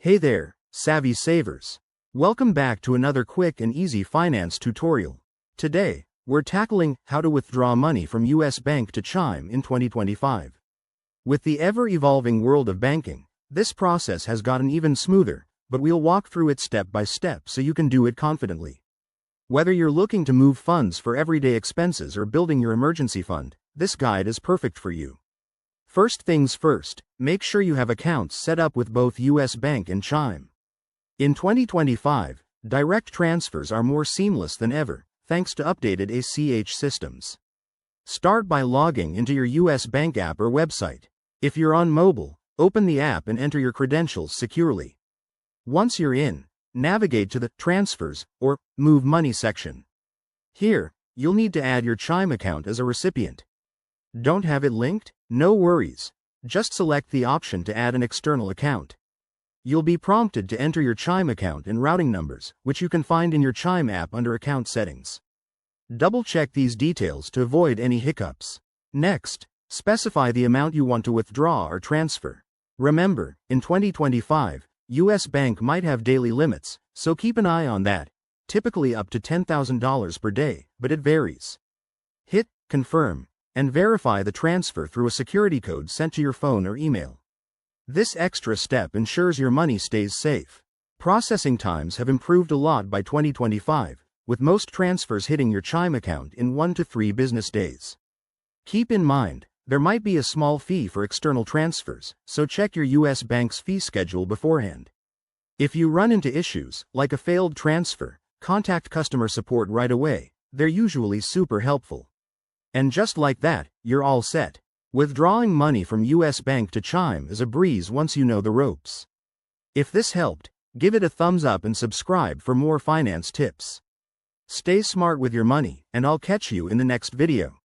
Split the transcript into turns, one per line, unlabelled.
Hey there, savvy savers. Welcome back to another quick and easy finance tutorial. Today, we're tackling how to withdraw money from US Bank to Chime in 2025. With the ever-evolving world of banking, this process has gotten even smoother, but we'll walk through it step by step so you can do it confidently. Whether you're looking to move funds for everyday expenses or building your emergency fund, this guide is perfect for you. First things first, make sure you have accounts set up with both US Bank and Chime. In 2025, direct transfers are more seamless than ever, thanks to updated ACH systems. Start by logging into your US Bank app or website. If you're on mobile, open the app and enter your credentials securely. Once you're in, navigate to the Transfers or Move Money section. Here, you'll need to add your Chime account as a recipient. Don't have it linked? No worries. Just select the option to add an external account. You'll be prompted to enter your Chime account and routing numbers, which you can find in your Chime app under Account Settings. Double-check these details to avoid any hiccups. Next, specify the amount you want to withdraw or transfer. Remember, in 2025, US Bank might have daily limits, so keep an eye on that, typically up to $10,000 per day, but it varies. Hit Confirm and verify the transfer through a security code sent to your phone or email. This extra step ensures your money stays safe. Processing times have improved a lot by 2025, with most transfers hitting your Chime account in 1 to 3 business days. Keep in mind, there might be a small fee for external transfers, so check your US Bank's fee schedule beforehand. If you run into issues, like a failed transfer, contact customer support right away. They're usually super helpful. And just like that, you're all set. Withdrawing money from US Bank to Chime is a breeze once you know the ropes. If this helped, give it a thumbs up and subscribe for more finance tips. Stay smart with your money, and I'll catch you in the next video.